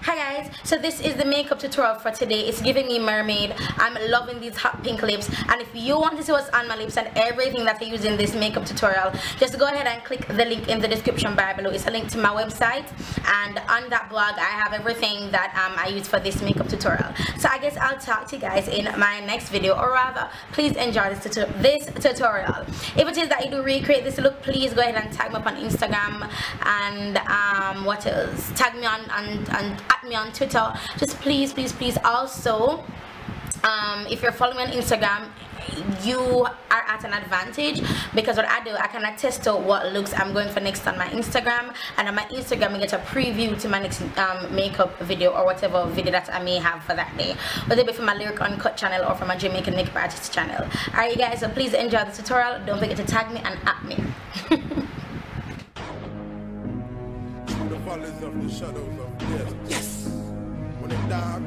Hi guys, so this is the makeup tutorial for today. It's giving me mermaid. I'm loving these hot pink lips, and if you want to see what's on my lips and everything that I use in this makeup tutorial, just go ahead and click the link in the description bar below. It's a link to my website, and on that blog I have everything that I use for this makeup tutorial. So I guess I'll talk to you guys in my next video, or rather please enjoy this tutorial. If it is that you do recreate this look, please go ahead and tag me up on Instagram, and what else, tag me on at me on Twitter. Just please also, if you're following me on Instagram, you are at an advantage, because what I do, I can attest to what looks I'm going for next on my Instagram, and on my Instagram you get a preview to my next makeup video or whatever video that I may have for that day, whether it be from my Lyric Uncut channel or from my Jamaican Makeup Artist channel. Alright you guys, so please enjoy the tutorial. Don't forget to tag me and at me. The valleys of the shadows of death. Yes. When it's dark.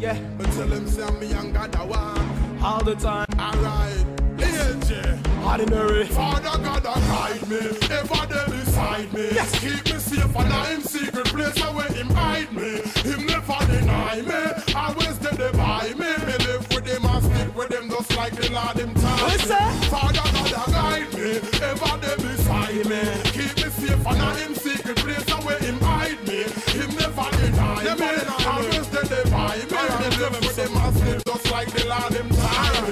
Yeah. But tell them say me young God I walk. All the time. Alright. AJ. Ordinary. Father God guide me. Ever there beside me. Yes. Keep me safe and I him secret place where him hide me. Him never deny me. Always there by me. Me live with him and stick with him just like the Lord him time. Father God guide me. Ever there beside me. Keep me safe and I him secret place where him hide me. Him never deny me. Always there by me. Me live with him and stick just like the Lord him time.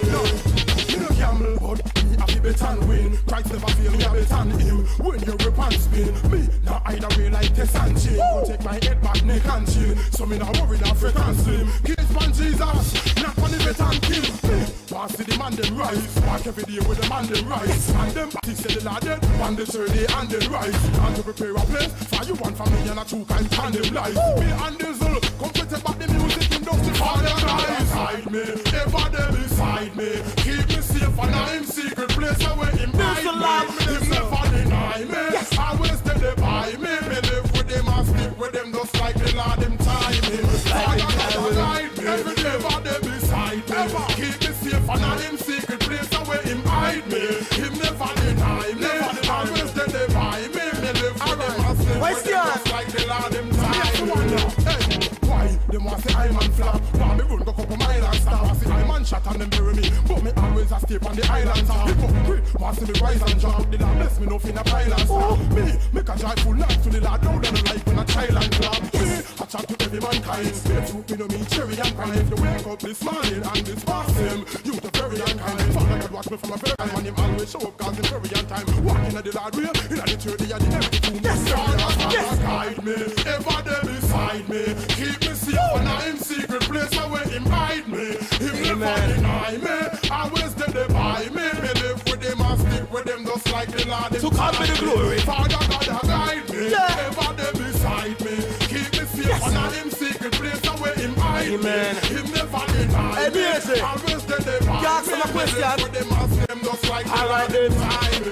Me no gamble, but me a bet and win. Christ never fail, me a bet and him. When you rip and spin, me now either way like Tess and Chin. Go take my head back, neck and chin. So me now worry that fret and slim. Kids man Jesus, not on the bet and kill. Me pass to the man them rise. Walk every day with the man them rise. And them parties say the Lord dead, on the third day and then rise. And to prepare a place for you one for me and a two kind tandem life. Me and the Zul, come to take back the music in those the father guys. Hide me, ever there beside me. Keep me safe and I'm secret place where him hide me. Him never deny me. Yes. Always there by me. Me live with him and stick with him just like the Lord him time him. Father guide me. Every day ever there beside me. Keep me safe and I'm secret place where him hide me. Him never deny me. Always there by me. Me live with him and stick with him just like the Lord him time. Why? Them want say I'm on flap. Want me run go couple mile and stop. Want say I'm on shot and them bury me. But me always a stay on the island top. Hypocrite, want see me rise and drop. The Lord bless me no fin a pile and stop. Me make a joyful night to the Lord down on the life when a child and clap. Me a chat to every mankind. Barefoot me no mean cherry and pine. If you wake up this morning and this past him, you the very unkind. Father God watch me from a very time and him always show up cause him very on time. Walking at the Lord way, in the church and the empty tomb. Yes, Father guide me, ever there beside me. Keep me safe and I'm secret place where him hide me. Him never deny me. Always there by me. Me live with him and stick with him just like the Lord. To God be the glory. Father God guide me. Ever there beside me. Keep me safe and I'm secret place where him hide me. Him never deny me. Always there by me. Ask him a question. Me live with him and stick just like the Lord him time.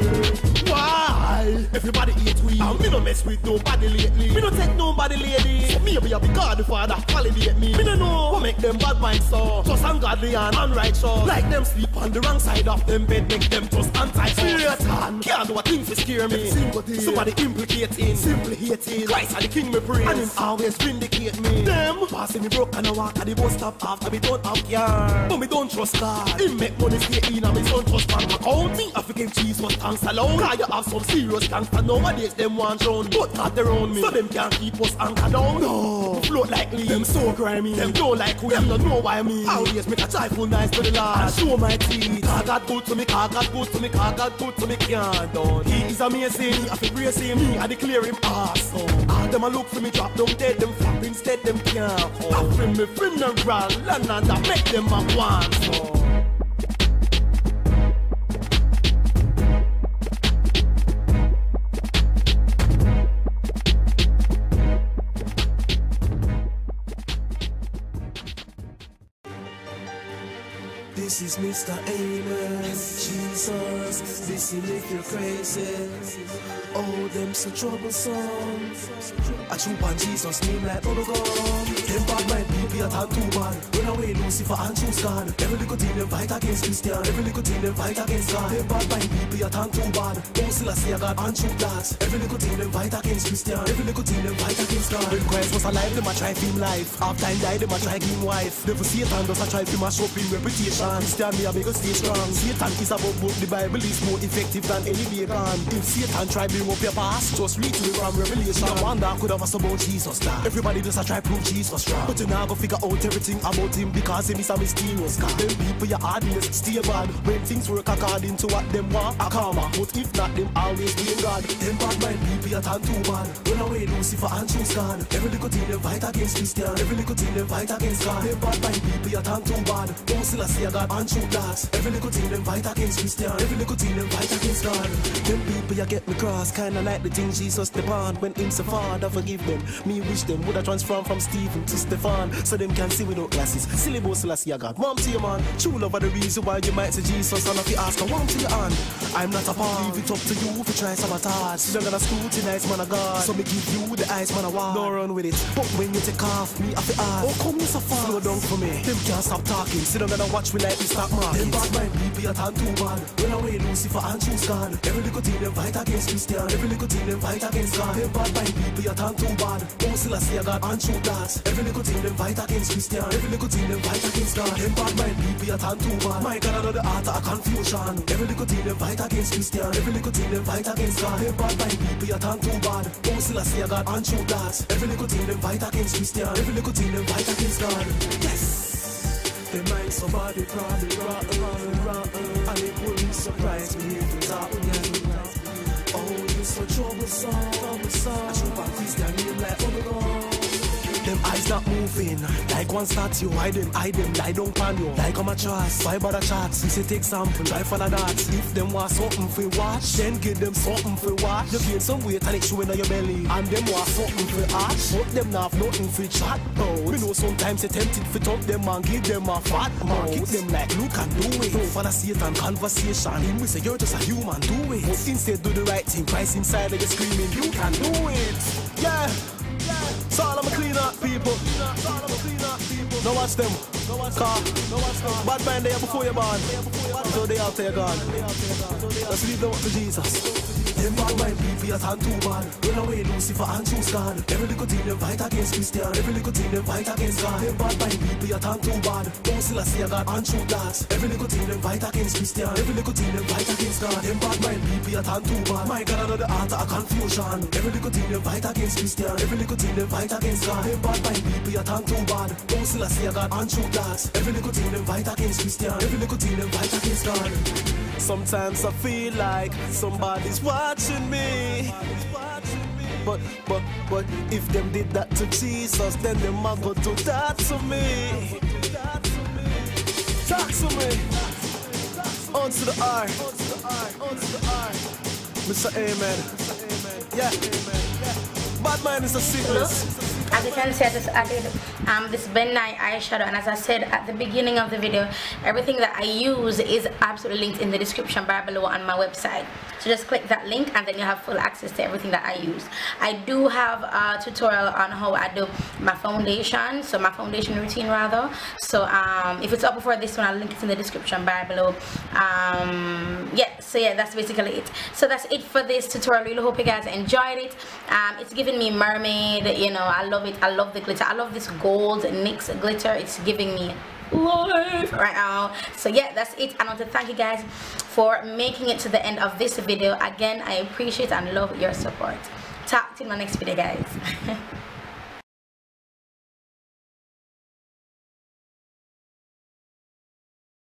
Why? Everybody eat we. And me no mess with nobody lately. Me no take nobody lady. So me be a big God the Father validate me. Me no know what make them bad minds so. Just ungodly and unrighteous. Like them sleep on the wrong side of them bed. Make them just anti-Satan. Can't do a thing to scare me. Somebody implicating, simply hating. Christ are the king me praise. And him always vindicate me. Them passing me broke and I walk at the bus stop after me don't have car. But me don't trust God. Him make money stay in and me don't trust bank account. Me have to give Jesus thanks alone. Cause you have some serious gangster nowadays. Them want drown, but not their own me. So them can't keep us anchored down. No, float like leaves. Them so grimy. Them don't like we. Them don't know why me. Always make a joyful nice to the Lord and show my teeth. Cause God good to me, cause God good to me, cause God good to me. Can't done. He is amazing. I feel grace him. Me, I declare him awesome. All them a look for me drop down dead. Them flap instead them can't come. I feel me funeral and I make them a want so. This is Mr. Amos. Jesus, listen if you're crazy. Oh, them so troublesome. I chew on Jesus' name like bubblegum. Them bad mind people are too bad. Run away Lucifer and choose God. Every little thing them fight against Christian. Every little thing them fight against God. Them bad mind people are too bad. Oh, still I see a God and choose that. Every little thing them fight against Christian. Every little thing them fight against God. When Christ was alive, them a try film life. After time died, them a try game wife. Devil Satan does a try to mash up in reputation. Christian me a make us stay strong. Satan is about book. The Bible is more effective than any pagan. If Satan try bring up your past, just read to the from Revelation. No one that could have us about Jesus God. Everybody just a try prove Jesus strong. But you now go figure out everything about him because him is a mysterious God. Them people your hardness stay bad when things work according to what them want a karma. But if not, them always blame God. Them bad mind people are too bad. Run away Lucifer and choose God. Every little thing them fight against Christian. Every little thing them fight against God. Them bad mind people are too bad. Don't still see a God and shoot that. Every little thing them fight against Christian. Every little thing them fight against God. Them people you get me cross, kinda like the thing Jesus depart. When him say Father forgive them, me wish them would have transformed from Stephen to Stefan, so them can see without glasses. Silly boy still see a God. Mom to your man, true love are the reason why you might say Jesus. And if you ask her, one to your hand, I'm not a part. Leave it up to you if you try sabotage. See them gonna scrutinize man of God, so me give you the eyes man of war. Don't run with it, but when you take off, me have to ask, oh come you so far, slow down for me. Them can't stop talking, see them gonna watch me like the stock market. Them bad mind people are too bad. Run away Lucifer and choose God. Every little thing them fight against Christian. Every little thing them fight against God. Them bad mind people are too bad. Don't still see a God and shoot that. Every little thing them fight against Christian. Every little thing them fight against God. Them bad mind people are too bad. My God, I know the art of confusion. Every little thing them fight against Christian. Every little thing them fight against God. Them bad mind people are too bad. Don't still see a God and shoot that. Every little thing them fight against Christian. Every little thing them fight against God. Yes. They mind somebody probably rotten, and it wouldn't surprise me if it's happening. Oh, you're so troublesome. I should back Christian name like bubblegum. Them eyes not moving, like one statue. Hide them, lie down pan you. Like I'm a trust, buy by the charts. We say take sample, try for the dots. If them want something for watch, then give them something for watch. You gain some weight and it showing on your belly. And them want something for arch, but them not have nothing for chat about. We know sometimes they tempted for talk them and give them a fat mouth. Keep them like look and do it. Don't follow Satan conversation. Him we say you're just a human, do it. But instead do the right thing, Christ inside and you're screaming, you can do it. Yeah. So all I'm clean up people. No watch them. Car. Bad mind there before you're born. So they out there gone. Let's leave them up to Jesus. Them bad mind people are too bad. Run away Lucifer and choose God. Every little thing them fight against Christian. Every little thing them fight against God. Them bad mind people are too bad. Don't still see a God and shoot that. Every little thing them fight against Christian. Every little thing them fight against God. Them bad mind people are too bad. My God, I know the art of confusion. Every little thing them fight against Christian. Every little thing them fight against God. Them bad mind people are too bad. Don't still see a God and shoot that. Every little thing them fight against Christian. Every little thing them fight against God. Sometimes I feel like somebody's watching me. But if them did that to Jesus, then them might go do that to me. Talk to me. On to the R. Mr. Amen. Yeah. Bad mind is a sickness. As you can see, I just added this Ben Nye eyeshadow, and as I said at the beginning of the video, everything that I use is absolutely linked in the description bar below on my website. So just click that link and then you have full access to everything that I use. I do have a tutorial on how I do my foundation, so my foundation routine rather. So if it's up before this one, I'll link it in the description bar below. So yeah, that's basically it. So that's it for this tutorial. Really hope you guys enjoyed it. It's giving me mermaid, you know, I love it. I love the glitter. I love this gold NYX glitter. It's giving me life right now. So yeah, that's it. I want to thank you guys for making it to the end of this video. Again, I appreciate and love your support. Talk to you in my next video, guys.